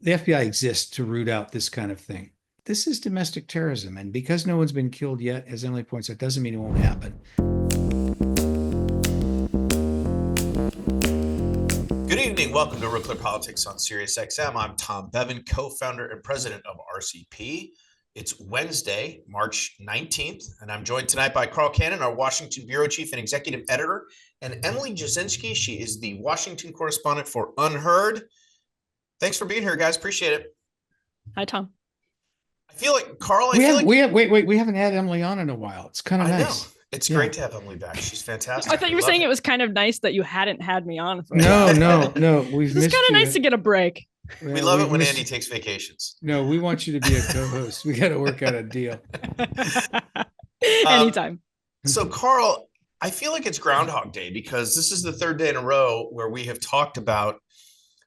the FBI exists to root out this kind of thing. This is domestic terrorism. And because no one's been killed yet, as Emily points out, doesn't mean it won't happen. Good evening. Welcome to RealClearPolitics on SiriusXM. I'm Tom Bevan, co-founder and president of RCP. It's Wednesday, March 19th, and I'm joined tonight by Carl Cannon, our Washington bureau chief and executive editor, and Emily Jasinski. She is the Washington correspondent for Unheard. Thanks for being here, guys. Appreciate it. Hi, Tom. I feel like, Carl, we haven't had Emily on in a while. It's kind of nice. Know. It's great to have Emily back. She's fantastic. I thought you were saying it was kind of nice that you hadn't had me on. No. It's kind of nice to get a break. We love it when Andy takes vacations. No, we want you to be a co-host. We got to work out a deal. Anytime. So, Carl, I feel like it's Groundhog Day because this is the third day in a row where we have talked about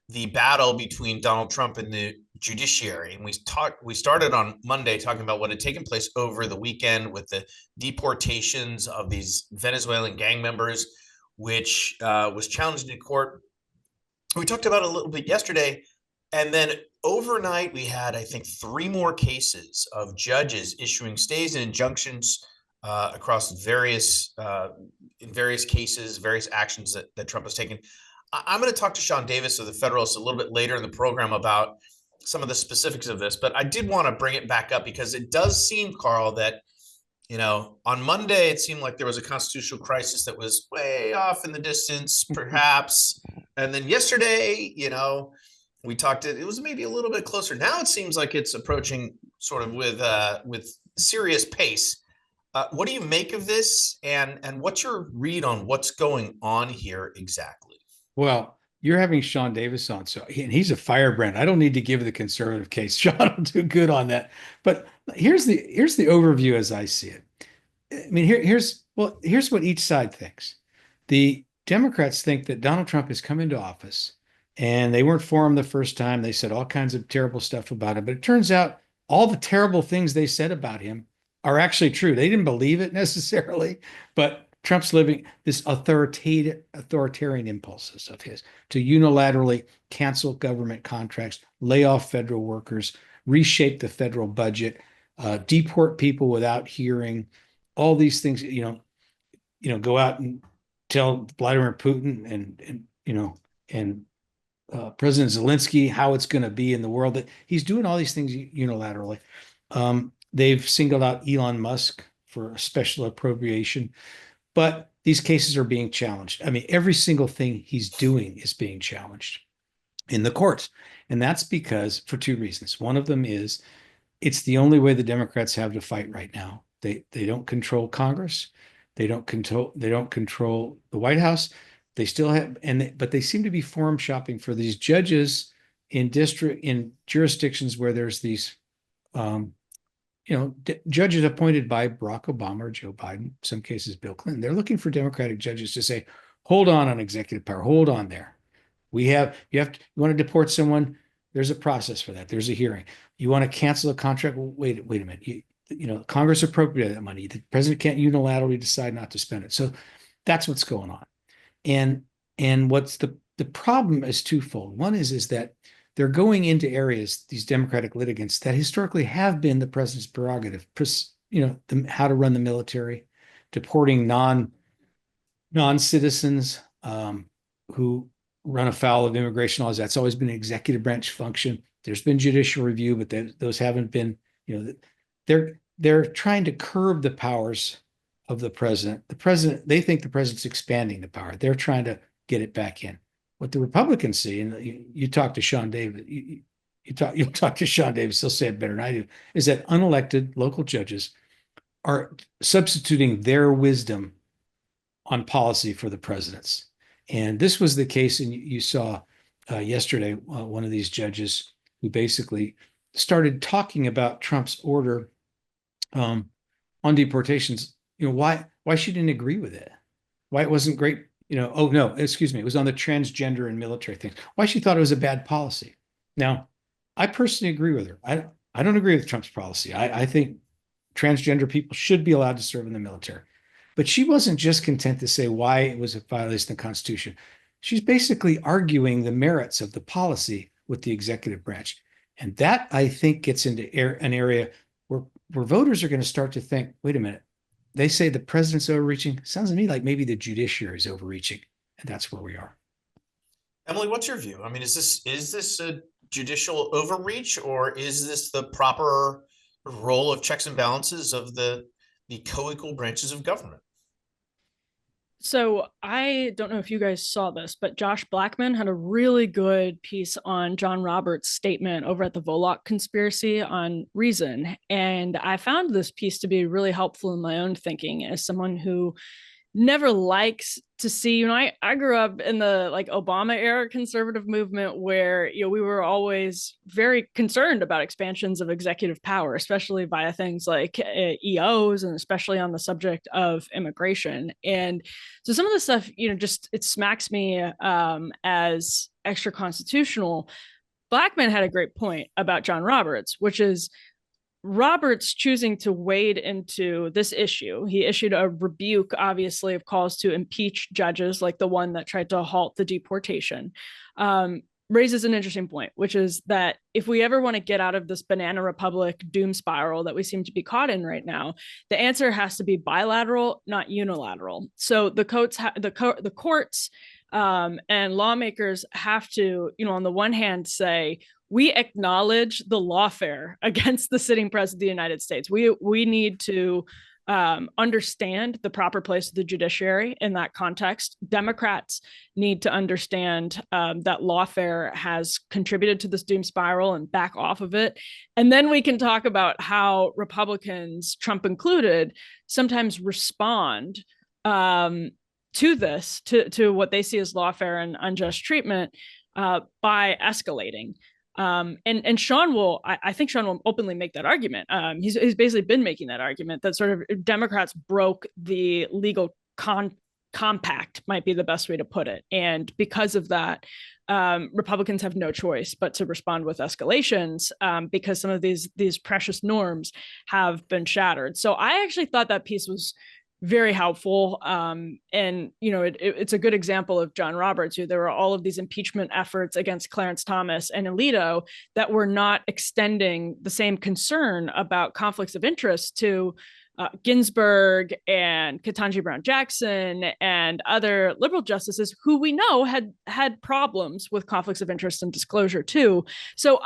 the battle between Donald Trump and the Judiciary. And we started on Monday talking about what had taken place over the weekend with the deportations of these Venezuelan gang members, which was challenged in court. We talked about it a little bit yesterday. And then overnight, we had, I think, 3 more cases of judges issuing stays and injunctions across various cases, various actions that Trump has taken. I'm going to talk to Sean Davis of the Federalist a little bit later in the program about some of the specifics of this, but I did want to bring it back up because it does seem, Carl, that, on Monday, it seemed like there was a constitutional crisis that was way off in the distance, perhaps. And then yesterday, we talked, it was maybe a little bit closer. Now it seems like it's approaching sort of with serious pace. What do you make of this? And what's your read on what's going on here exactly? Well, you're having Sean Davis on, and he's a firebrand. I don't need to give the conservative case. Sean will do good on that. But here's the overview as I see it. I mean, here's what each side thinks. The Democrats think that Donald Trump has come into office, and they weren't for him the first time. They said all kinds of terrible stuff about him. But it turns out all the terrible things they said about him are actually true. They didn't believe it necessarily, but Trump's living this authoritarian impulses of his to unilaterally cancel government contracts, lay off federal workers, reshape the federal budget, deport people without hearing, all these things, go out and tell Vladimir Putin and President Zelensky how it's going to be in the world. That he's doing all these things unilaterally. They've singled out Elon Musk for a special appropriation. But these cases are being challenged. I mean, every single thing he's doing is being challenged in the courts. And that's because for 2 reasons. One of them is it's the only way the Democrats have to fight right now. They don't control Congress. They don't control the White House. They still have, but they seem to be forum shopping for these judges in jurisdictions where there's these judges appointed by Barack Obama or Joe Biden, in some cases Bill Clinton. They're looking for Democratic judges to say, hold on executive power, hold on there. You want to deport someone, there's a process for that. There's a hearing. You want to cancel a contract, well, wait a minute. Congress appropriated that money. The president can't unilaterally decide not to spend it. So that's what's going on. And what's the problem is twofold. One is that they're going into areas, these Democratic litigants, that historically have been the president's prerogative, how to run the military, deporting non-citizens who run afoul of immigration laws. That's always been an executive branch function. There's been judicial review, but those haven't been, they're trying to curb the powers of the president. They think the president's expanding the power. They're trying to get it back in. What the Republicans see, and you talk to Sean Davis, you'll talk to Sean Davis, he'll say it better than I do, is that unelected local judges are substituting their wisdom on policy for the president's. And this was the case, and you saw yesterday one of these judges who basically started talking about Trump's order on deportations, why she didn't agree with it, why it wasn't great. It was on the transgender and military things. Why she thought it was a bad policy. Now, I personally agree with her. I don't agree with Trump's policy. I think transgender people should be allowed to serve in the military. But she wasn't just content to say why it was a violation of the Constitution. She's basically arguing the merits of the policy with the executive branch. And that, I think, gets into an area where voters are going to start to think, wait a minute, they say the president's overreaching. Sounds to me like maybe the judiciary is overreaching. And that's where we are. Emily, what's your view? I mean, is this a judicial overreach, or is this the proper role of checks and balances of the co-equal branches of government? So I don't know if you guys saw this, but Josh Blackman had a really good piece on John Roberts' statement over at the Volokh Conspiracy on Reason. And I found this piece to be really helpful in my own thinking as someone who never likes to see, I grew up in the like Obama era conservative movement where, we were always very concerned about expansions of executive power, especially via things like EOs, and especially on the subject of immigration. And so some of the stuff, just it smacks me as extra constitutional. Blackman had a great point about John Roberts, which is Roberts choosing to wade into this issue. He issued a rebuke, obviously, of calls to impeach judges, like the one that tried to halt the deportation. Raises an interesting point, which is that if we ever want to get out of this banana republic doom spiral that we seem to be caught in right now, the answer has to be bilateral, not unilateral. So the courts and lawmakers have to, on the one hand, say, we acknowledge the lawfare against the sitting president of the United States. We need to understand the proper place of the judiciary in that context. Democrats need to understand that lawfare has contributed to this doom spiral and back off of it. And then we can talk about how Republicans, Trump included, sometimes respond to this, to what they see as lawfare and unjust treatment by escalating. And Sean will, I think Sean will openly make that argument. He's basically been making that argument that sort of Democrats broke the legal compact, might be the best way to put it. And because of that, Republicans have no choice but to respond with escalations because some of these precious norms have been shattered. So I actually thought that piece was very helpful. And, it's a good example of John Roberts, who there were all of these impeachment efforts against Clarence Thomas and Alito that were not extending the same concern about conflicts of interest to Ginsburg and Ketanji Brown Jackson and other liberal justices who we know had problems with conflicts of interest and disclosure too. So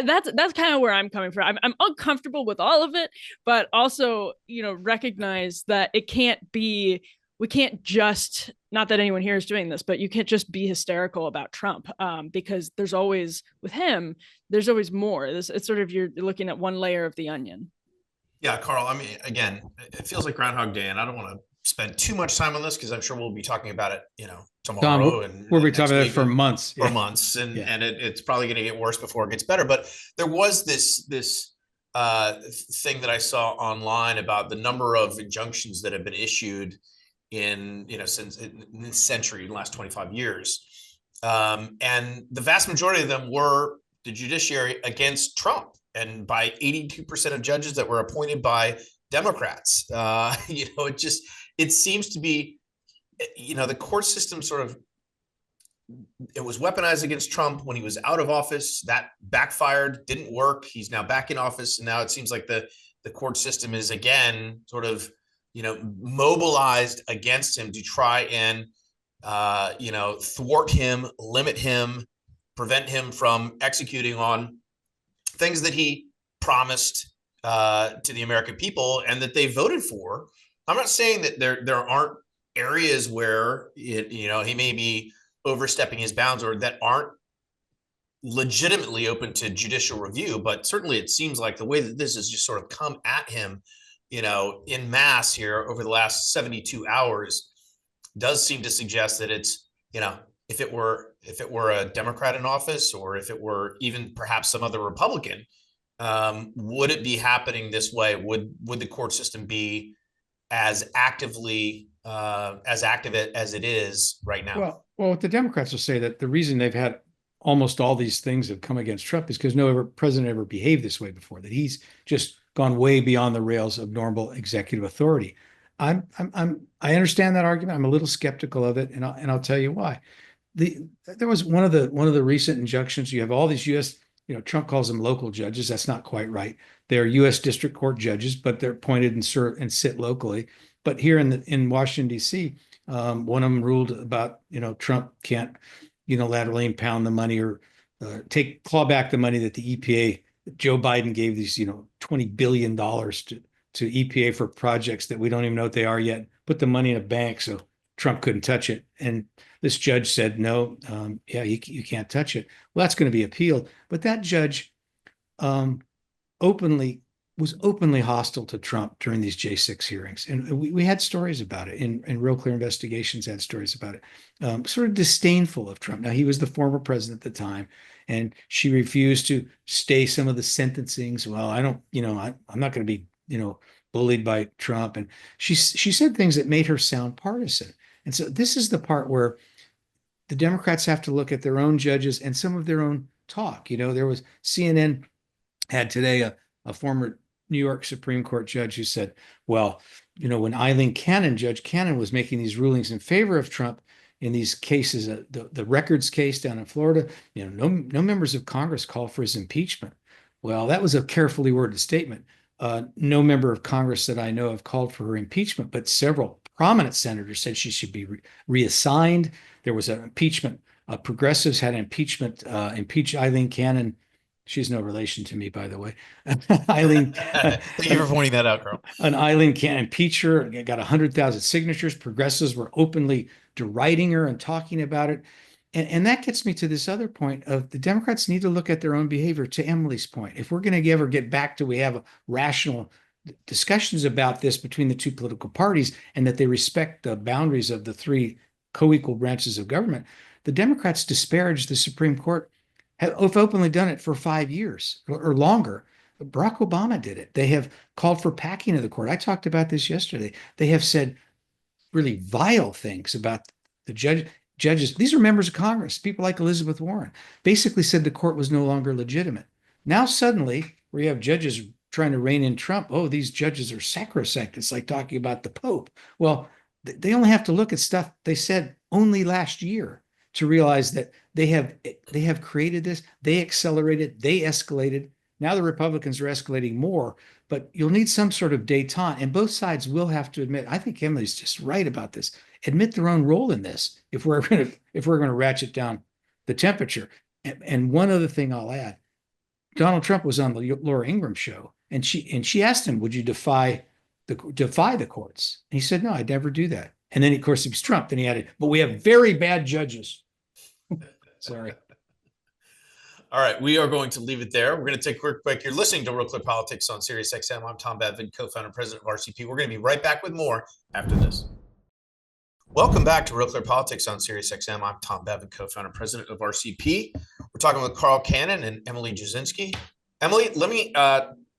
that's kind of where I'm coming from. I'm uncomfortable with all of it, but also, recognize that it can't be, we can't just, not that anyone here is doing this, but you can't just be hysterical about Trump because there's always, with him, there's always more. It's sort of, you're looking at one layer of the onion. Yeah, Carl, I mean, again, it feels like Groundhog Day, and I don't want to spend too much time on this because I'm sure we'll be talking about it, tomorrow. And we'll be talking about it for months. For months, and it's probably going to get worse before it gets better. But there was this thing that I saw online about the number of injunctions that have been issued in since in this century, in the last 25 years, and the vast majority of them were the judiciary against Trump. And by 82% of judges that were appointed by Democrats. It seems to be, the court system it was weaponized against Trump when he was out of office. That backfired, didn't work. He's now back in office. And now it seems like the court system is again mobilized against him to try and, thwart him, limit him, prevent him from executing on things that he promised to the American people and that they voted for. I'm not saying that there aren't areas where he may be overstepping his bounds or that aren't legitimately open to judicial review, but certainly it seems like the way that this has just sort of come at him, in mass here over the last 72 hours does seem to suggest that it's, if it were a Democrat in office, or if it were even perhaps some other Republican, would it be happening this way? Would the court system be as active as it is right now? Well, the Democrats will say that the reason they've had almost all these things have come against Trump is because no president ever behaved this way before, that he's just gone way beyond the rails of normal executive authority. I understand that argument. I'm a little skeptical of it, and I'll tell you why. There was one of the recent injunctions. You have all these U.S. Trump calls them local judges. That's not quite right. They're U.S. District Court judges, but they're appointed and serve and sit locally. But here in Washington, D.C., one of them ruled about, Trump can't unilaterally impound the money or claw back the money that the EPA, Joe Biden gave these, $20 billion to EPA for projects that we don't even know what they are yet, put the money in a bank so Trump couldn't touch it. And this judge said, no, you can't touch it. Well, that's going to be appealed. But that judge was openly hostile to Trump during these J6 hearings. And we had stories about it, and Real Clear Investigations had stories about it, sort of disdainful of Trump. Now, he was the former president at the time, and she refused to stay some of the sentencings. Well, I'm not going to be, bullied by Trump. And she said things that made her sound partisan. And so this is the part where the Democrats have to look at their own judges and some of their own talk. There was CNN had today a former New York Supreme Court judge who said, well, when Judge Cannon was making these rulings in favor of Trump in these cases, the records case down in Florida, no members of Congress called for his impeachment. Well, that was a carefully worded statement. No member of Congress that I know of called for her impeachment, but several prominent senators said she should be reassigned. There was an impeachment. Progressives had impeach Eileen Cannon. She's no relation to me, by the way. Eileen. Thank you for pointing that out, Carl. An Eileen Cannon impeach her. Got 100,000 signatures. Progressives were openly deriding her and talking about it. And that gets me to this other point of the Democrats need to look at their own behavior, to Emily's point. If we're going to ever get back to we have rational discussions about this between the two political parties and that they respect the boundaries of the three co-equal branches of government, the Democrats disparage the Supreme Court, have openly done it for 5 years or longer. Barack Obama did it. They have called for packing of the court. I talked about this yesterday. They have said really vile things about the judges. These are members of Congress, people like Elizabeth Warren, basically said the court was no longer legitimate. Now suddenly, where you have judges trying to rein in Trump, oh, these judges are sacrosanct. It's like talking about the Pope. Well, they only have to look at stuff they said only last year to realize that they have created this. They accelerated, they escalated. Now the Republicans are escalating more, but you'll need some sort of détente, and both sides will have to admit. I think Emily's just right about this. Admit their own role in this if we're going to ratchet down the temperature. And one other thing I'll add: Donald Trump was on the Laura Ingraham show, and she asked him, "Would you defy the courts?" And he said, "No, I'd never do that." And then, of course, he was Trump. Then he added, "But we have very bad judges." Sorry. All right, we are going to leave it there. We're going to take a quick break. You're listening to Real Clear Politics on SiriusXM. I'm Tom Bevin, co-founder and president of RCP. We're going to be right back with more after this. Welcome back to Real Clear Politics on SiriusXM. I'm Tom Bevin, co-founder and president of RCP. We're talking with Carl Cannon and Emily Jasinski. Emily, let me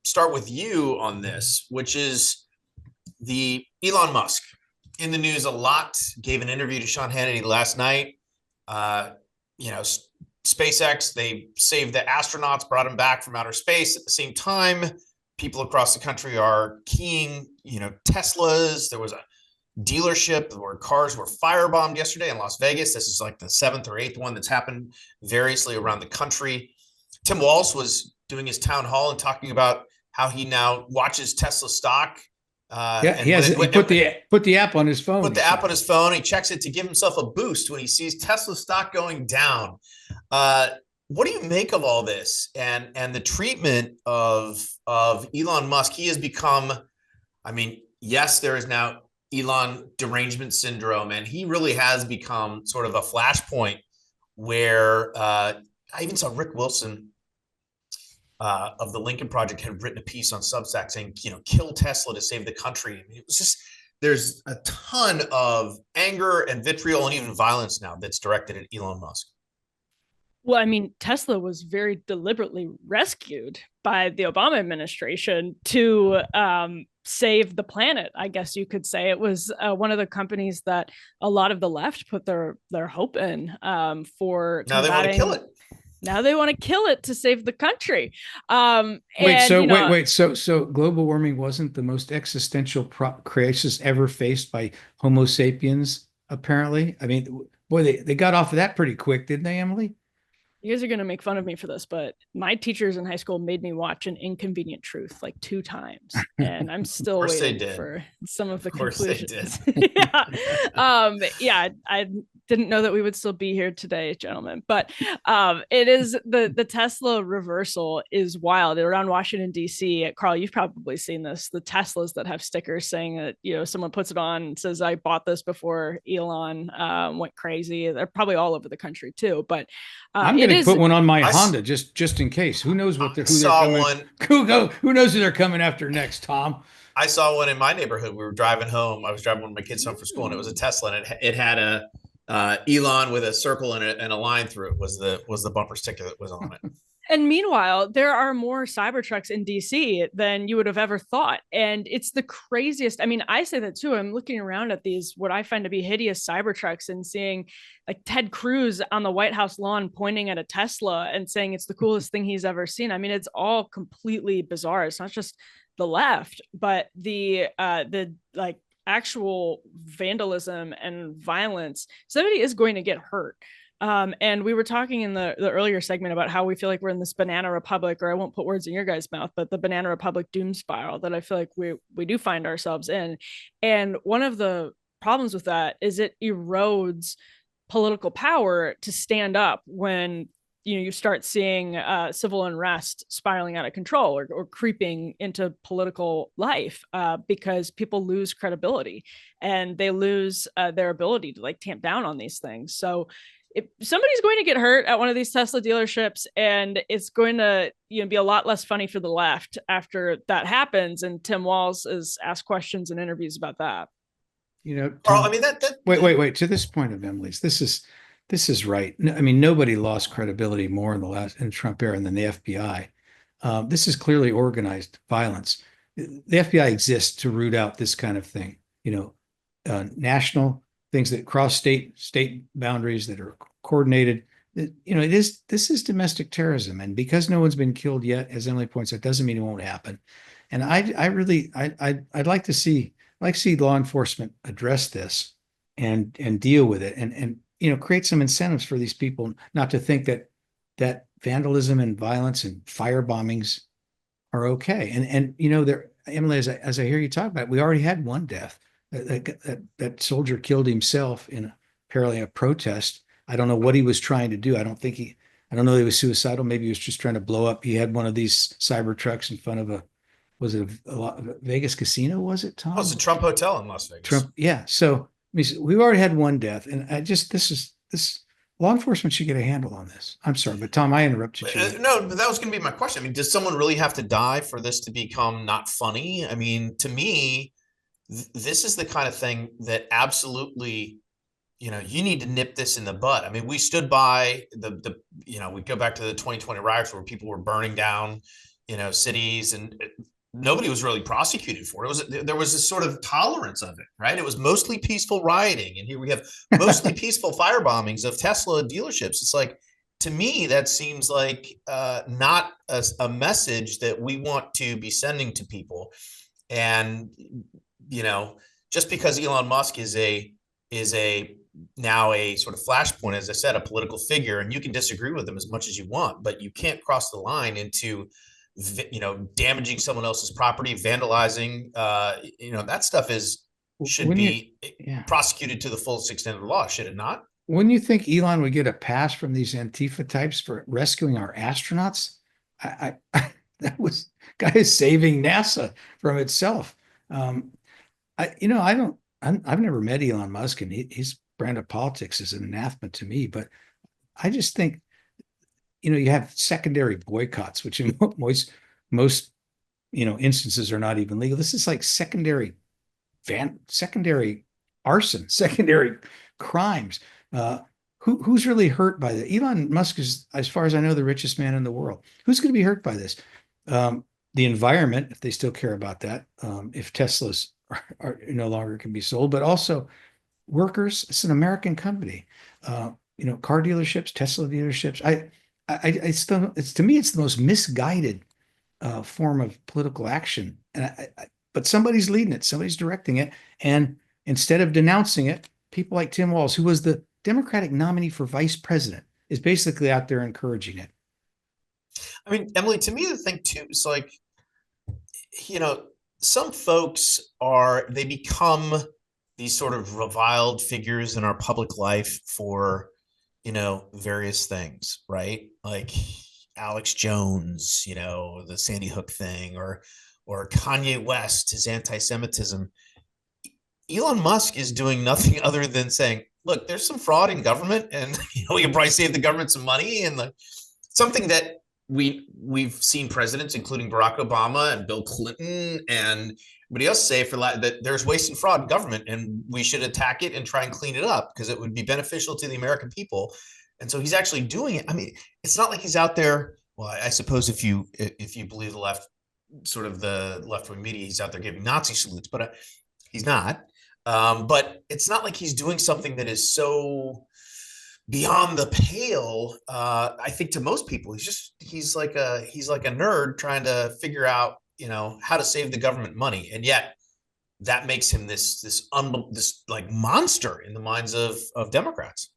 start with you on this, which is the Elon Musk in the news a lot. Gave an interview to Sean Hannity last night. SpaceX, they saved the astronauts, brought them back from outer space. At the same time, people across the country are keying, Teslas. There was a dealership where cars were firebombed yesterday in Las Vegas. This is like the 7th or 8th one that's happened variously around the country. Tim Walz was doing his town hall and talking about how he now watches Tesla stock. He put the app on his phone. Put the app on his phone. He checks it to give himself a boost when he sees Tesla stock going down. What do you make of all this and the treatment of Elon Musk? He has become, yes, there is now Elon derangement syndrome, and he really has become sort of a flashpoint where I even saw Rick Wilson of the Lincoln Project had written a piece on Substack saying, kill Tesla to save the country. It was just, there's a ton of anger and vitriol and even violence now that's directed at Elon Musk. Well, Tesla was very deliberately rescued by the Obama administration to save the planet, I guess you could say. It was one of the companies that a lot of the left put their hope in for now they want to kill it. Now they want to kill it to save the country. Wait. So global warming wasn't the most existential crisis ever faced by Homo sapiens, apparently? They got off of that pretty quick, didn't they, Emily? You guys are going to make fun of me for this, but my teachers in high school made me watch An Inconvenient Truth like 2 times, and I'm still waiting for some of the conclusions. Yeah. Yeah, I didn't know that we would still be here today, gentlemen, but it is the Tesla reversal is wild. Around Washington, D.C., Carl, you've probably seen this, the Teslas that have stickers saying that, you know, someone puts it on and says, I bought this before Elon went crazy. They're probably all over the country too, but I'm going to put one on my Honda just in case. Who knows who they're coming? Who knows who they're coming after next, Tom? I saw one in my neighborhood. We were driving home. I was driving one of my kids home from school, and it was a Tesla, and it had a Elon with a circle and a line through it was the bumper sticker that was on it. And meanwhile, there are more Cybertrucks in DC than you would have ever thought. And it's the craziest. I mean, I say that too. I'm looking around at these, what I find to be hideous Cybertrucks, and seeing like Ted Cruz on the White House lawn pointing at a Tesla and saying it's the coolest thing he's ever seen. I mean, it's all completely bizarre. It's not just the left, but the like actual vandalism and violence. Somebody is going to get hurt. And we were talking in the earlier segment about how we feel like we're in this banana republic, or I won't put words in your guys' mouth, but the banana republic doom spiral that I feel like we do find ourselves in. And one of the problems with that is it erodes political power to stand up when you start seeing civil unrest spiraling out of control, or creeping into political life, because people lose credibility and they lose their ability to like tamp down on these things. So if somebody's going to get hurt at one of these Tesla dealerships, and it's going to be a lot less funny for the left after that happens. And Tim Walz is asked questions and interviews about that. Tom, I mean wait. To this point of Emily's, this is right. I mean, nobody lost credibility more in the Trump era than the FBI. This is clearly organized violence. The FBI exists to root out this kind of thing. National things that cross state boundaries, that are coordinated. This is domestic terrorism, and because no one's been killed yet, as Emily points out, doesn't mean it won't happen. And I'd like to see law enforcement address this and deal with it, and create some incentives for these people not to think that vandalism and violence and fire bombings are okay. And Emily, as I hear you talk about it, we already had one death. That soldier killed himself in apparently a protest. I don't know what he was trying to do. I don't know he was suicidal. Maybe he was just trying to blow up. He had one of these Cybertrucks in front of a Vegas casino, was it, Tom? Oh, it's a Trump hotel in Las Vegas. Trump, yeah. So we've already had one death, and this law enforcement should get a handle on this. I'm sorry, but Tom, I interrupted you. No, but that was going to be my question. I mean, does someone really have to die for this to become not funny? I mean, to me, this is the kind of thing that absolutely, you need to nip this in the bud. I mean, we stood by we go back to the 2020 riots where people were burning down, cities, and nobody was really prosecuted for it. There was this sort of tolerance of it, right? It was mostly peaceful rioting, and here we have mostly peaceful fire bombings of Tesla dealerships. It's like, to me, that seems like not a message that we want to be sending to people. And just because Elon Musk is now a sort of flashpoint, as I said, a political figure, and you can disagree with him as much as you want, but you can't cross the line into damaging someone else's property, vandalizing. That stuff should be prosecuted to the fullest extent of the law, should it not? Wouldn't you think Elon would get a pass from these Antifa types for rescuing our astronauts? That guy is saving NASA from itself. I've never met Elon Musk, and his brand of politics is an anathema to me, but I just think, you have secondary boycotts, which in most instances are not even legal. This is like secondary arson, secondary crimes. Who's really hurt by that? Elon Musk is, as far as I know, the richest man in the world. Who's going to be hurt by this? The environment, if they still care about that, if Teslas are no longer can be sold, but also workers. It's an American company. Car dealerships, Tesla dealerships. It's to me, it's the most misguided form of political action. But somebody's leading it, somebody's directing it, and instead of denouncing it, people like Tim Walz, who was the Democratic nominee for vice president, is basically out there encouraging it. I mean, Emily, to me, the thing too is like, some folks they become these sort of reviled figures in our public life for, various things, right? Like Alex Jones, the Sandy Hook thing, or Kanye West, his anti-Semitism. Elon Musk is doing nothing other than saying, look, there's some fraud in government, and we can probably save the government some money. And something that we've seen presidents, including Barack Obama and Bill Clinton and everybody else, say that there's waste and fraud in government, and we should attack it and try and clean it up because it would be beneficial to the American people. And so he's actually doing it. I mean, it's not like he's out there. Well, I suppose if you believe the left, sort of the left-wing media, he's out there giving Nazi salutes, but he's not. But it's not like he's doing something that is so beyond the pale. I think to most people, he's like a nerd trying to figure out, how to save the government money, and yet that makes him this like monster in the minds of Democrats.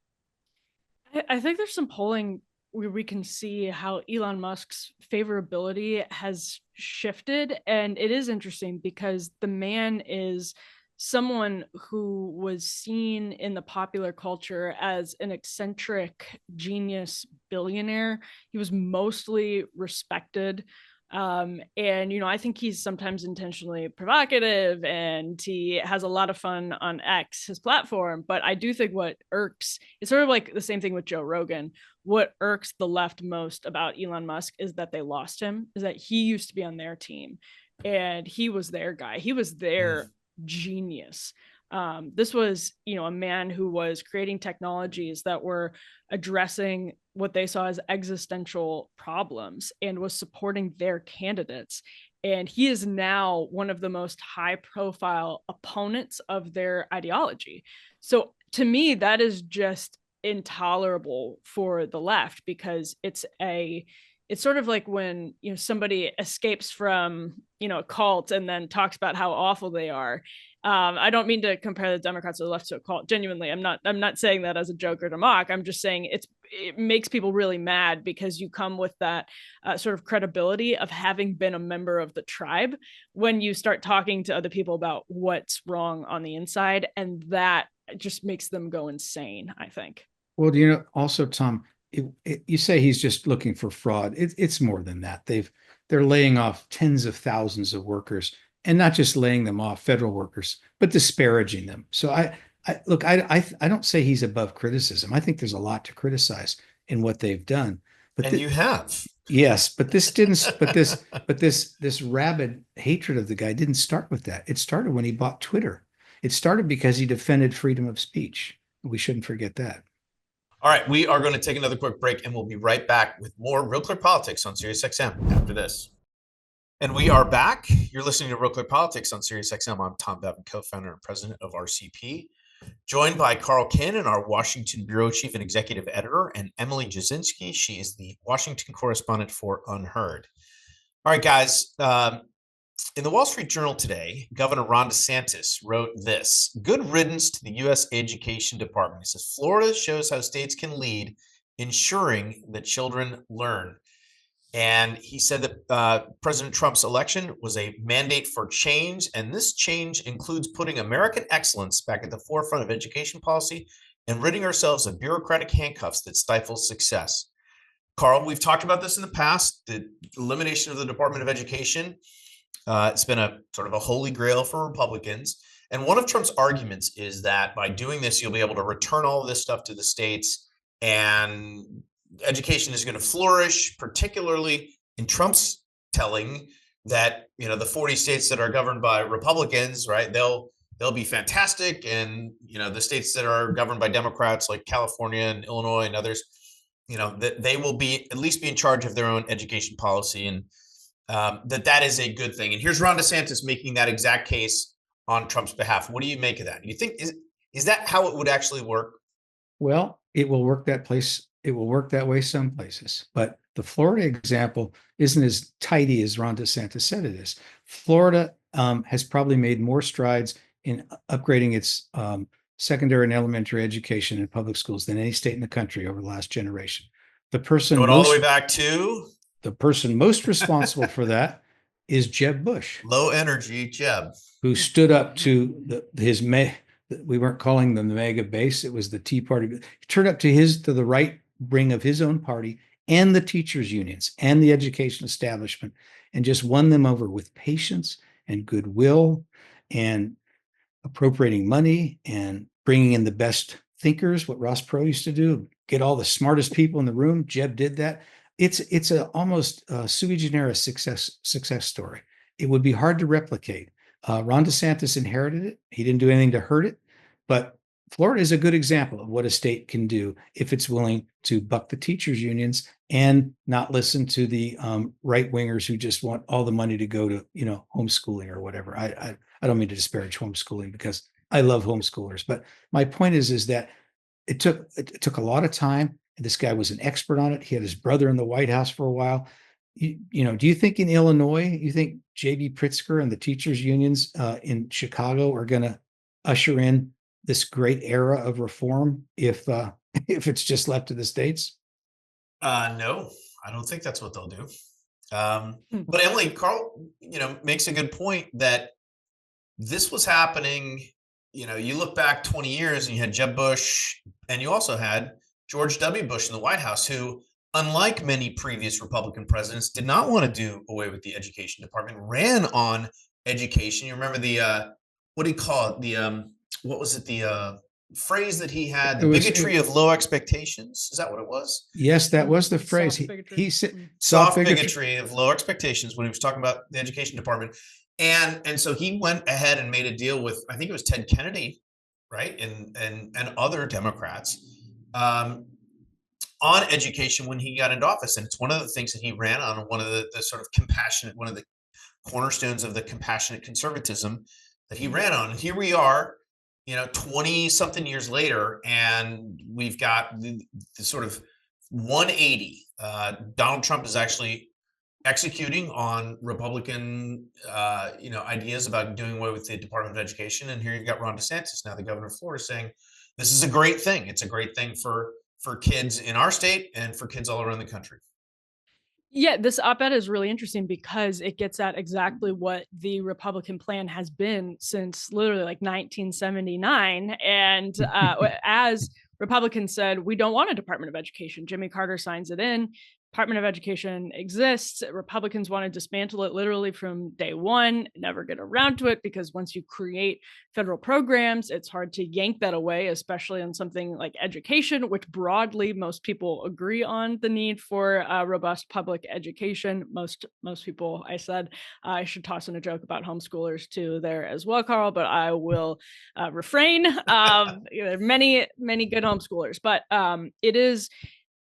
I think there's some polling where we can see how Elon Musk's favorability has shifted, and it is interesting because the man is someone who was seen in the popular culture as an eccentric genius billionaire. He was mostly respected. And, I think he's sometimes intentionally provocative, and he has a lot of fun on X, his platform. But I do think what irks, it's sort of like the same thing with Joe Rogan. What irks the left most about Elon Musk is that they lost him, is that he used to be on their team and he was their guy. He was their genius. This was, a man who was creating technologies that were addressing what they saw as existential problems and was supporting their candidates. And he is now one of the most high profile opponents of their ideology. So to me, that is just intolerable for the left, because it's sort of like when somebody escapes from a cult and then talks about how awful they are. I don't mean to compare the Democrats or the left to a cult. Genuinely, I'm not saying that as a joke or to mock. I'm just saying it makes people really mad because you come with that sort of credibility of having been a member of the tribe when you start talking to other people about what's wrong on the inside, and that just makes them go insane, I think. Well, also, Tom, you say he's just looking for fraud. It's more than that. They're laying off tens of thousands of workers, and not just laying them off, federal workers, but disparaging them. So I don't say he's above criticism. I think there's a lot to criticize in what they've done. But you have. Yes, but this rabid hatred of the guy didn't start with that. It started when he bought Twitter. It started because he defended freedom of speech. We shouldn't forget that. All right, we are going to take another quick break, and we'll be right back with more Real Clear Politics on SiriusXM after this. And we are back. You're listening to Real Clear Politics on SiriusXM. I'm Tom Bevan, co-founder and president of RCP, joined by Carl Cannon, our Washington bureau chief and executive editor, and Emily Jasinski. She is the Washington correspondent for Unheard. All right, guys. In the Wall Street Journal today, Governor Ron DeSantis wrote this: good riddance to the U.S. Education Department. He says, Florida shows how states can lead, ensuring that children learn. And he said that President Trump's election was a mandate for change, and this change includes putting American excellence back at the forefront of education policy and ridding ourselves of bureaucratic handcuffs that stifle success. Carl, we've talked about this in the past, the elimination of the Department of Education. It's been a sort of a holy grail for Republicans. And one of Trump's arguments is that by doing this, you'll be able to return all of this stuff to the states, and education is going to flourish, particularly in Trump's telling that, the 40 states that are governed by Republicans, right, they'll be fantastic. And, the states that are governed by Democrats like California and Illinois and others, that they will at least be in charge of their own education policy. And that is a good thing. And here's Ron DeSantis making that exact case on Trump's behalf. What do you make of that? You think is that how it would actually work? Well, it will work that place. It will work that way some places, but the Florida example isn't as tidy as Ron DeSantis said it is. Florida has probably made more strides in upgrading its secondary and elementary education in public schools than any state in the country over the last generation. The person Going all the way most back to the person most responsible for that is Jeb Bush, low energy Jeb. who stood up to we weren't calling them the mega base, it was the Tea Party. He turned up to the right wing of his own party and the teachers unions and the education establishment, and just won them over with patience and goodwill and appropriating money and bringing in the best thinkers, what Ross Perot used to do, get all the smartest people in the room. Jeb did that. It's a almost sui generis success story. It would be hard to replicate. Ron DeSantis inherited it. He didn't do anything to hurt it, but Florida is a good example of what a state can do if it's willing to buck the teachers unions and not listen to the right wingers who just want all the money to go to, homeschooling or whatever. I don't mean to disparage homeschooling because I love homeschoolers, but my point is that it took a lot of time. This guy was an expert on it. He had his brother in the White House for a while. Do you think in Illinois, you think J.B. Pritzker and the teachers unions in Chicago are going to usher in this great era of reform if it's just left to the states? No, I don't think that's what they'll do. But Emily, Carl, makes a good point that this was happening. You look back 20 years and you had Jeb Bush, and you also had George W. Bush in the White House, who, unlike many previous Republican presidents, did not want to do away with the education department, ran on education. You remember what do you call it? What was it? The phrase that he had, the bigotry of low expectations. Is that what it was? Yes, that was the phrase. He said soft bigotry of low expectations when he was talking about the education department. And so he went ahead and made a deal with, I think it was Ted Kennedy, right? And other Democrats on education when he got into office. And it's one of the things that he ran on, one of the sort of compassionate, one of the cornerstones of the compassionate conservatism that he ran on. And here we are, 20 something years later, and we've got the sort of 180. Donald Trump is actually executing on Republican, ideas about doing away with the Department of Education. And here you've got Ron DeSantis, now the governor of Florida, saying this is a great thing. It's a great thing for kids in our state and for kids all around the country. Yeah, this op-ed is really interesting because it gets at exactly what the Republican plan has been since literally like 1979. And as Republicans said, we don't want a Department of Education. Jimmy Carter signs it in. Department of Education exists. Republicans want to dismantle it literally from day one, never get around to it because once you create federal programs, it's hard to yank that away, especially on something like education, which broadly most people agree on the need for robust public education. Most people, I said, I should toss in a joke about homeschoolers too there as well, Carl, but I will refrain. There are many good homeschoolers, but it is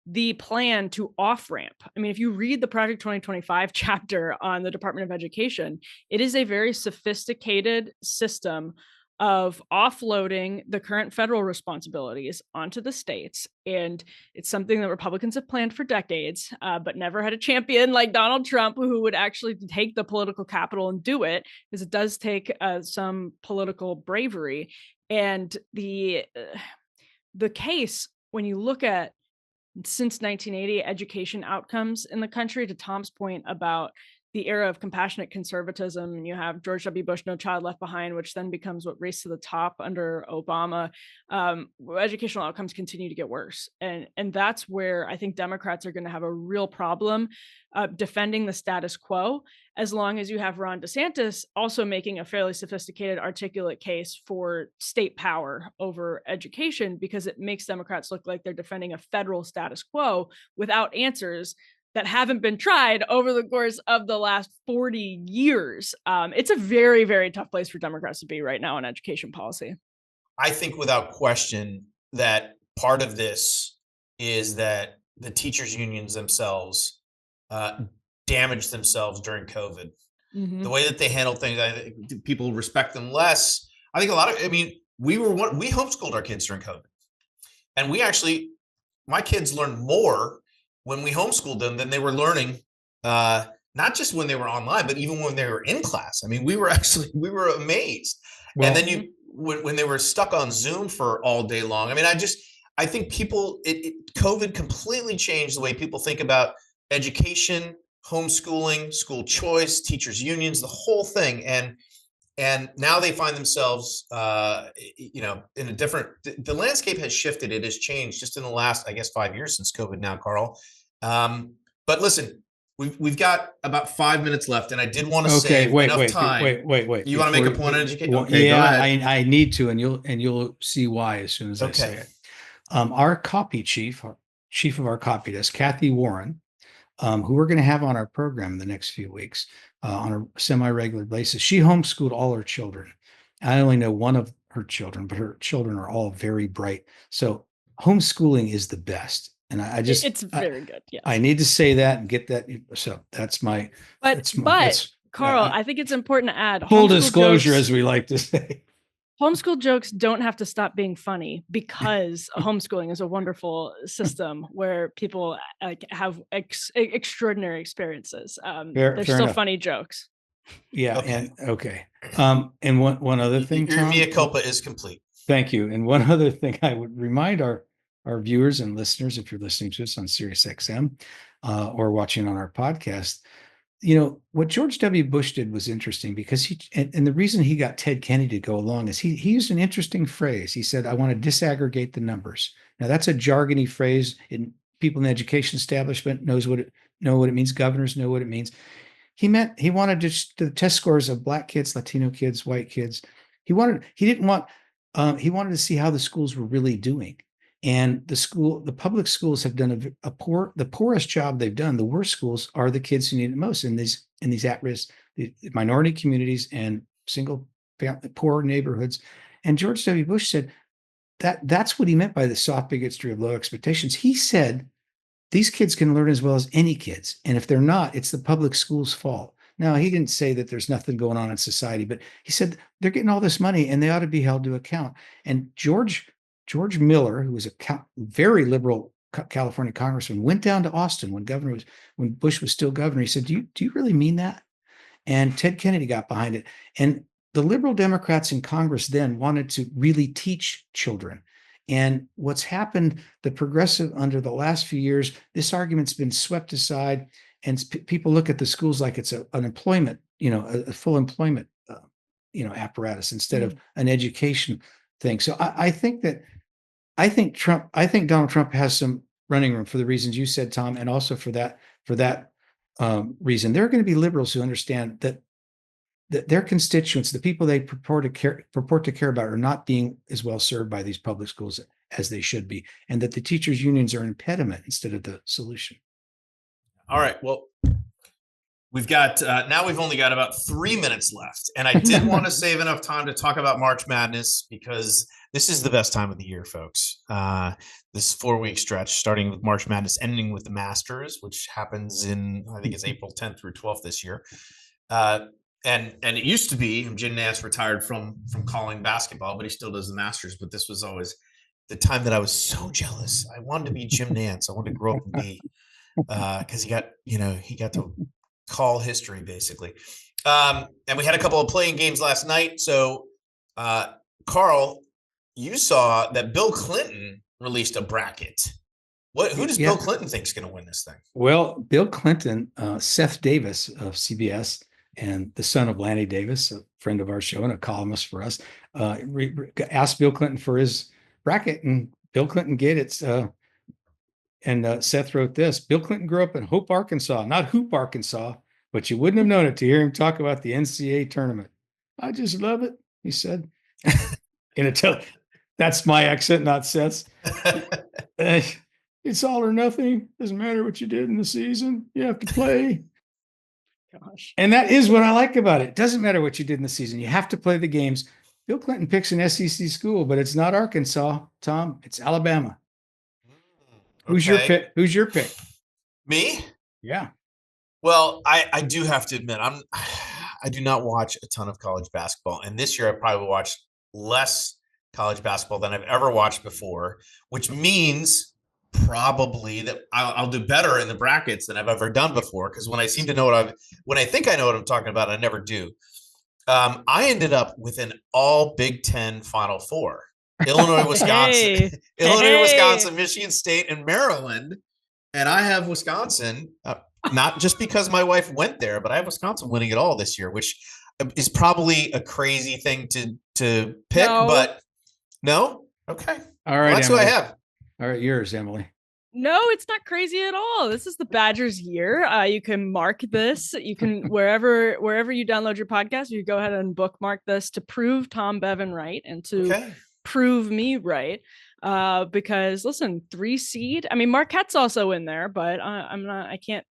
the plan to off-ramp. I mean, if you read the Project 2025 chapter on the Department of Education, it is a very sophisticated system of offloading the current federal responsibilities onto the states. And it's something that Republicans have planned for decades, but never had a champion like Donald Trump who would actually take the political capital and do it, because it does take some political bravery. And the case, when you look at since 1980 education outcomes in the country, to Tom's point about the era of compassionate conservatism, and you have George W. Bush, No Child Left Behind, which then becomes what Race to the Top under Obama. Educational outcomes continue to get worse. And that's where I think Democrats are going to have a real problem defending the status quo, as long as you have Ron DeSantis also making a fairly sophisticated, articulate case for state power over education, because it makes Democrats look like they're defending a federal status quo without answers that haven't been tried over the course of the last 40 years. It's a very, very tough place for Democrats to be right now on education policy. I think without question that part of this is that the teachers unions themselves damaged themselves during COVID. The way that they handled things, I think people respect them less. I think we homeschooled our kids during COVID, and my kids learned more when we homeschooled them than they were learning, not just when they were online, but even when they were in class. I mean, we were amazed. Well, and then when they were stuck on Zoom for all day long. I mean, I think COVID completely changed the way people think about education, homeschooling, school choice, teachers unions, the whole thing. And now they find themselves, in a different, the landscape has shifted. It has changed just in the last, I guess, 5 years since COVID now, Carl. But listen, we've got about 5 minutes left, and I did want to save enough time. Wait. You want to make a point on education? Okay, yeah, go ahead. I need to, and you'll see why as soon as I say it. Our copy chief of our copy desk, Kathy Warren, who we're going to have on our program in the next few weeks on a semi-regular basis. She homeschooled all her children. I only know one of her children, but her children are all very bright. So homeschooling is the best. And it's very good. Yes. I need to say that and get that. So that's my, but Carl, I think it's important to add full disclosure, as we like to say. Homeschool jokes don't have to stop being funny, because homeschooling is a wonderful system where people have extraordinary experiences. They're still enough. Funny jokes. Yeah. Okay. And one other thing, your mea culpa is complete. Thank you. And one other thing I would remind our viewers and listeners, if you're listening to us on SiriusXM or watching on our podcast, what George W. Bush did was interesting, because and the reason he got Ted Kennedy to go along is he used an interesting phrase. He said, "I want to disaggregate the numbers." Now that's a jargony phrase. People in the education establishment know what it means. Governors know what it means. He wanted the test scores of Black kids, Latino kids, white kids. He wanted to see how the schools were really doing. And the public schools have done the poorest job they've done. The worst schools are the kids who need it most in these at-risk minority communities and single family poor neighborhoods. And George W. Bush said that's what he meant by the soft bigotry of low expectations. He said these kids can learn as well as any kids, and if they're not, it's the public school's fault. Now, he didn't say that there's nothing going on in society, but he said they're getting all this money and they ought to be held to account. And George Miller, who was a very liberal California congressman, went down to Austin when Bush was still governor. He said, do you really mean that? And Ted Kennedy got behind it. And the liberal Democrats in Congress then wanted to really teach children. And what's happened, the progressive under the last few years, this argument's been swept aside, and people look at the schools like it's an employment, a full employment, apparatus instead of an education thing. So I think Donald Trump has some running room for the reasons you said, Tom, and also for that reason. There are going to be liberals who understand that their constituents, the people they purport to care about, are not being as well served by these public schools as they should be, and that the teachers' unions are an impediment instead of the solution. All right. Well, we've got now we've only got about 3 minutes left, and I did want to save enough time to talk about March Madness, because this is the best time of the year, folks. This 4-week stretch, starting with March Madness, ending with the Masters, which happens in, I think it's April 10th through 12th this year. And it used to be, Jim Nantz retired from calling basketball, but he still does the Masters. But this was always the time that I was so jealous. I wanted to be Jim Nantz. I wanted to grow up and be, because he got to call history, basically. And we had a couple of playing games last night. So, Carl, you saw that Bill Clinton released a bracket. Who does Bill Clinton think is going to win this thing? Well, Bill Clinton, Seth Davis of CBS, and the son of Lanny Davis, a friend of our show and a columnist for us, asked Bill Clinton for his bracket, and Bill Clinton get it. And Seth wrote this: Bill Clinton grew up in Hope, Arkansas, not Hoop, Arkansas, but you wouldn't have known it to hear him talk about the NCAA tournament. I just love it, he said. That's my accent, not Seth's. It's all or nothing. Doesn't matter what you did in the season. You have to play. Gosh. And that is what I like about it. It doesn't matter what you did in the season. You have to play the games. Bill Clinton picks an SEC school, but it's not Arkansas, Tom. It's Alabama. Okay. Who's your pick? Me? Yeah. Well, I do have to admit, I do not watch a ton of college basketball. And this year I probably watched less college basketball than I've ever watched before, which means probably that I'll do better in the brackets than I've ever done before. Because when I think I know what I'm talking about, I never do. I ended up with an all Big Ten Final Four: Illinois, Wisconsin, Hey, Illinois, hey. Wisconsin, Michigan State, and Maryland. And I have Wisconsin, not just because my wife went there, but I have Wisconsin winning it all this year, which is probably a crazy thing to pick. No, But no, okay, All well right, that's who I Emily. have. All right, yours, Emily. no, it's not crazy at all. This is the Badgers year. You can mark this. You can wherever you download your podcast, you go ahead and bookmark this to prove Tom Bevan right and to Okay, prove me right. Because listen, 3 seed. I mean, Marquette's also in there, but I'm not. I can't.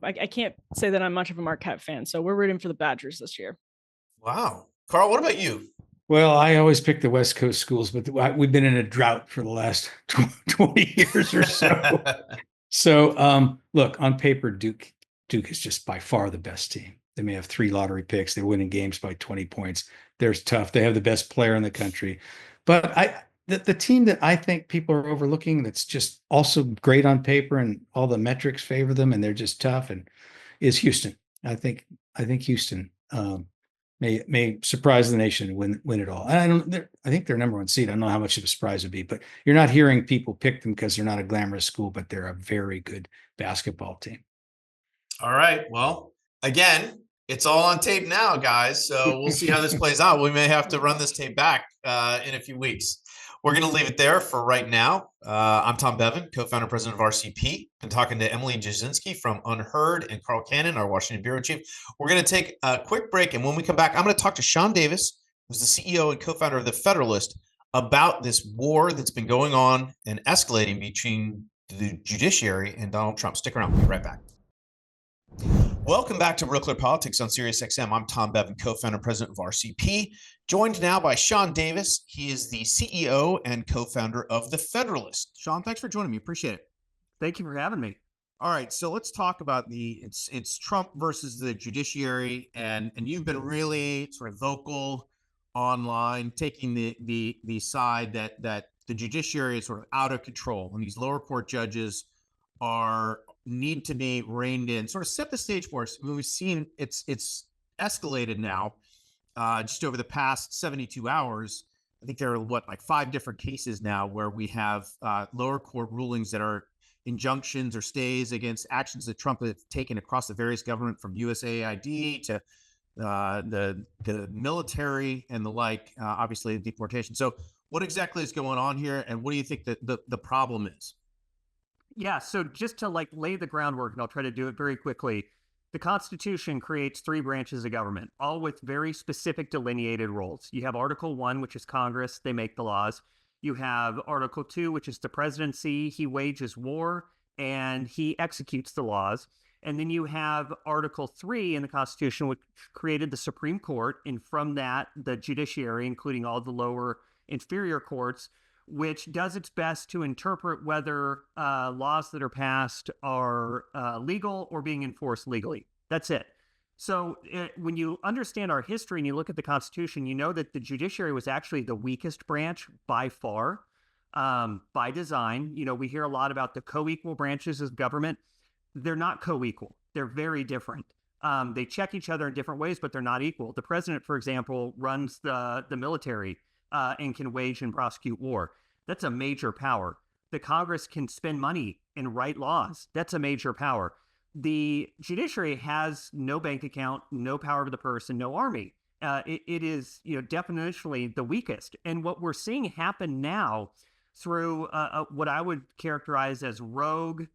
I can't say that I'm much of a Marquette fan. So we're rooting for the Badgers this year. wow, Carl, what about you? Well, I always pick the West Coast schools, but we've been in a drought for the last 20 years or so. So, look, on paper, Duke is just by far the best team. They may have 3 lottery picks. They're winning games by 20 points. They're tough. They have the best player in the country. But the team that I think people are overlooking that's just also great on paper and all the metrics favor them and they're just tough and is Houston. I think Houston may surprise the nation and win it all. I think they're number 1 seed. I don't know how much of a surprise it would be, but you're not hearing people pick them because they're not a glamorous school, but they're a very good basketball team. All right. Well, again, it's all on tape now, guys. So we'll see how this plays out. We may have to run this tape back in a few weeks. We're going to leave it there for right now. I'm Tom Bevan, co-founder, president of RCP. Been talking to Emily Jasinski from Unheard and Carl Cannon, our Washington bureau chief. We're going to take a quick break, and when we come back, I'm going to talk to Sean Davis, who's the CEO and co-founder of the Federalist, about this war that's been going on and escalating between the judiciary and Donald Trump. Stick around. We'll be right back. Welcome back to Real Clear Politics on SiriusXM. I'm Tom Bevan, co-founder and president of RCP, joined now by Sean Davis. He is the CEO and co-founder of The Federalist. Sean, thanks for joining me. Appreciate it. Thank you for having me. All right, so let's talk about it's Trump versus the judiciary, and you've been really sort of vocal online, taking the side that the judiciary is sort of out of control, and these lower court judges need to be reined in. Sort of set the stage for us. We've seen it's escalated now, just over the past 72 hours. I think there are like 5 different cases now where we have lower court rulings that are injunctions or stays against actions that Trump has taken across the various government, from USAID to the military and the like, obviously deportation. So what exactly is going on here, and what do you think that the problem is? Yeah, so just to lay the groundwork, and I'll try to do it very quickly. The Constitution creates 3 branches of government, all with very specific delineated roles. You have Article 1, which is Congress. They make the laws. You have Article 2, which is the presidency. He wages war and he executes the laws. And then you have Article 3 in the Constitution, which created the Supreme Court. And from that, the judiciary, including all the lower inferior courts, which does its best to interpret whether laws that are passed are legal or being enforced legally. That's it. So when you understand our history and you look at the Constitution, you know that the judiciary was actually the weakest branch by far, by design. You know, we hear a lot about the co-equal branches of government. They're not co-equal. They're very different. They check each other in different ways, but they're not equal. The president, for example, runs the military and can wage and prosecute war. That's a major power. The Congress can spend money and write laws. That's a major power. The judiciary has no bank account, no power of the purse, and no army. It is, definitionally the weakest. And what we're seeing happen now through what I would characterize as rogue,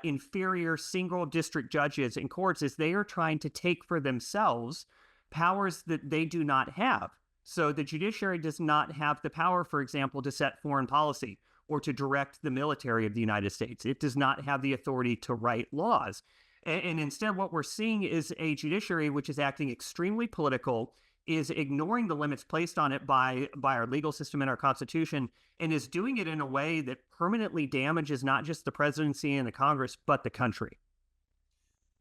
inferior single district judges in courts is they are trying to take for themselves powers that they do not have. So the judiciary does not have the power, for example, to set foreign policy or to direct the military of the United States. It does not have the authority to write laws. And instead, what we're seeing is a judiciary which is acting extremely political, is ignoring the limits placed on it by our legal system and our Constitution, and is doing it in a way that permanently damages not just the presidency and the Congress, but the country.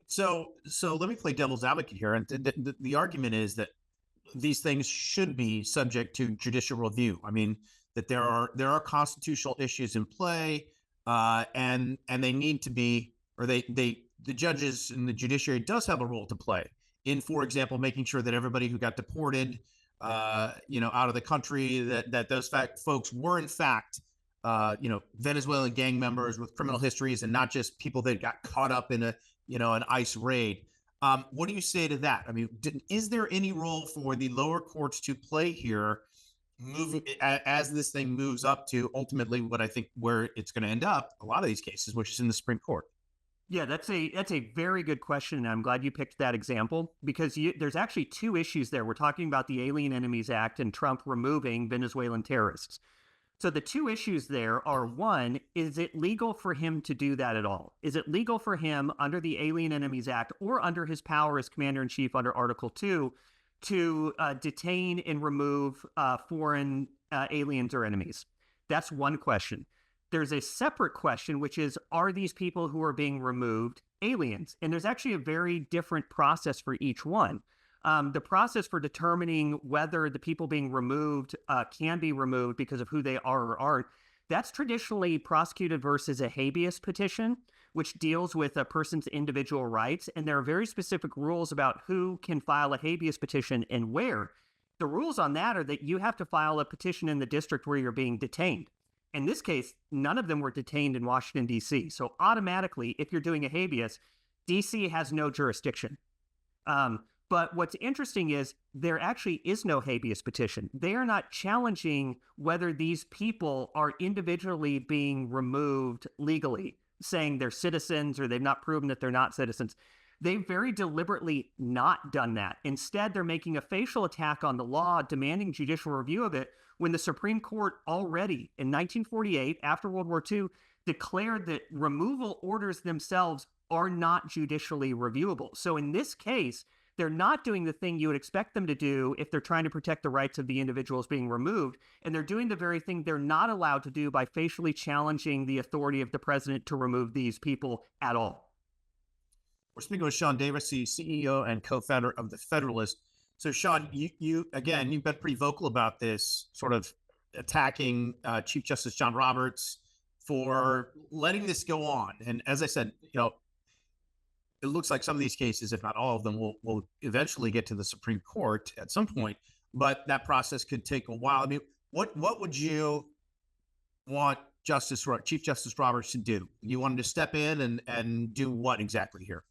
So let me play devil's advocate here. And the argument is that these things should be subject to judicial review. I mean, that there are constitutional issues in play, and they need to be, or the judges and the judiciary does have a role to play in, for example, making sure that everybody who got deported, out of the country, that those folks were in fact, Venezuelan gang members with criminal histories and not just people that got caught up in an ICE raid. What do you say to that? I mean, is there any role for the lower courts to play here, moving as this thing moves up to ultimately what I think where it's going to end up, a lot of these cases, which is in the Supreme Court? Yeah, that's a very good question, and I'm glad you picked that example because there's actually two issues there. We're talking about the Alien Enemies Act and Trump removing Venezuelan terrorists. So the two issues there are, one, is it legal for him to do that at all? Is it legal for him under the Alien Enemies Act or under his power as Commander-in-Chief under Article 2 to detain and remove foreign aliens or enemies? That's one question. There's a separate question, which is, are these people who are being removed aliens? And there's actually a very different process for each one. The process for determining whether the people being removed can be removed because of who they are or aren't, that's traditionally prosecuted versus a habeas petition, which deals with a person's individual rights. And there are very specific rules about who can file a habeas petition and where. The rules on that are that you have to file a petition in the district where you're being detained. In this case, none of them were detained in Washington, D.C. So automatically, if you're doing a habeas, D.C. has no jurisdiction. But what's interesting is there actually is no habeas petition. They are not challenging whether these people are individually being removed legally, saying they're citizens or they've not proven that they're not citizens. They've very deliberately not done that. Instead, they're making a facial attack on the law, demanding judicial review of it, when the Supreme Court already in 1948, after World War II, declared that removal orders themselves are not judicially reviewable. So in this case, they're not doing the thing you would expect them to do if they're trying to protect the rights of the individuals being removed. And they're doing the very thing they're not allowed to do by facially challenging the authority of the president to remove these people at all. We're speaking with Sean Davis, the CEO and co-founder of The Federalist. So, Sean, you've been pretty vocal about this, sort of attacking Chief Justice John Roberts for letting this go on. And as I said, it looks like some of these cases, if not all of them, will eventually get to the Supreme Court at some point. But that process could take a while. I mean, what would you want Chief Justice Roberts to do? You want him to step in and do what exactly here?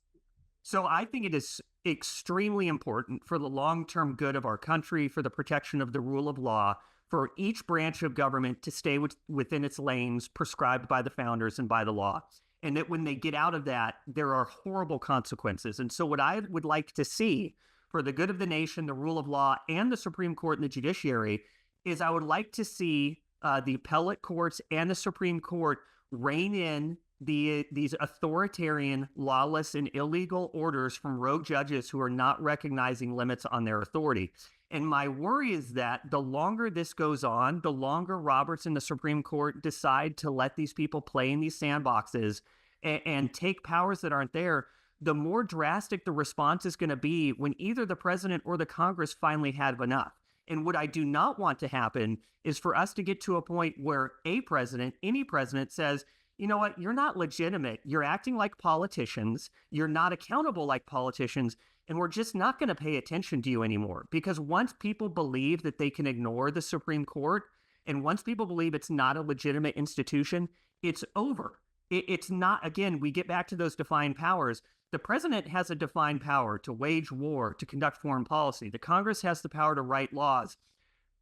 So I think it is extremely important for the long-term good of our country, for the protection of the rule of law, for each branch of government to stay within its lanes prescribed by the founders and by the law. And that when they get out of that, there are horrible consequences. And so what I would like to see for the good of the nation, the rule of law, and the Supreme Court and the judiciary is I would like to see the appellate courts and the Supreme Court rein in these authoritarian, lawless, and illegal orders from rogue judges who are not recognizing limits on their authority. And my worry is that the longer this goes on, the longer Roberts and the Supreme Court decide to let these people play in these sandboxes and take powers that aren't there, the more drastic the response is going to be when either the president or the Congress finally have enough. And what I do not want to happen is for us to get to a point where a president, any president, says, you know what, you're not legitimate. You're acting like politicians. You're not accountable like politicians. And we're just not going to pay attention to you anymore. Because once people believe that they can ignore the Supreme Court, and once people believe it's not a legitimate institution, it's over. It's not, again, we get back to those defined powers. The president has a defined power to wage war, to conduct foreign policy. The Congress has the power to write laws.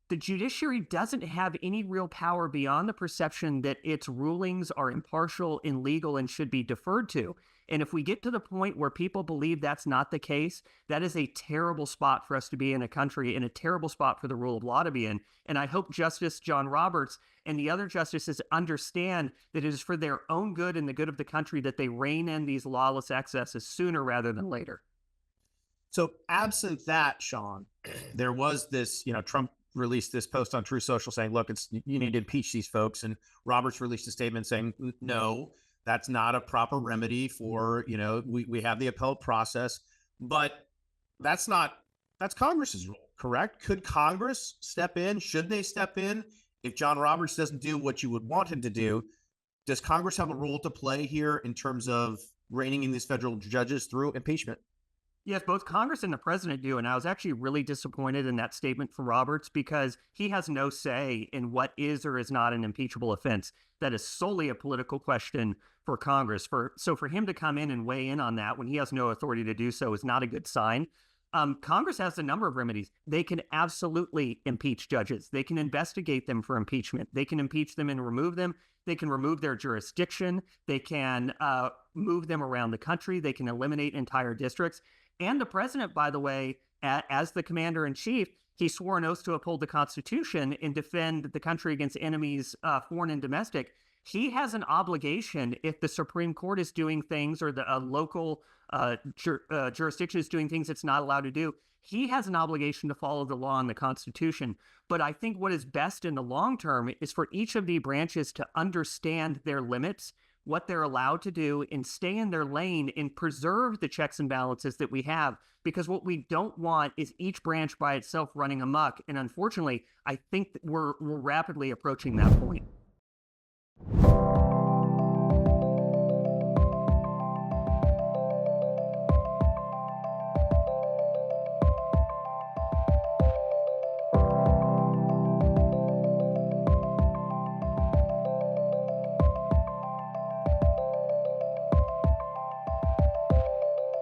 The judiciary doesn't have any real power beyond the perception that its rulings are impartial and legal and should be deferred to. And if we get to the point where people believe that's not the case, that is a terrible spot for us to be in a country and a terrible spot for the rule of law to be in. And I hope Justice John Roberts and the other justices understand that it is for their own good and the good of the country that they rein in these lawless excesses sooner rather than later. So absent that, Sean, there was this, Trump released this post on Truth Social saying, look, you need to impeach these folks. And Roberts released a statement saying, no, that's not a proper remedy for, we have the appellate process, but that's Congress's role, correct? Could Congress step in? Should they step in? If John Roberts doesn't do what you would want him to do, does Congress have a role to play here in terms of reining in these federal judges through impeachment? Yes, both Congress and the president do. And I was actually really disappointed in that statement from Roberts because he has no say in what is or is not an impeachable offense. That is solely a political question for Congress. So for him to come in and weigh in on that when he has no authority to do so is not a good sign. Congress has a number of remedies. They can absolutely impeach judges. They can investigate them for impeachment. They can impeach them and remove them. They can remove their jurisdiction. They can move them around the country. They can eliminate entire districts. And the president, by the way, as the commander in chief, he swore an oath to uphold the Constitution and defend the country against enemies, foreign and domestic. He has an obligation if the Supreme Court is doing things or the local jurisdiction is doing things it's not allowed to do. He has an obligation to follow the law and the Constitution. But I think what is best in the long term is for each of the branches to understand their limits, what they're allowed to do, and stay in their lane and preserve the checks and balances that we have. Because what we don't want is each branch by itself running amok. And unfortunately, I think that we're rapidly approaching that point.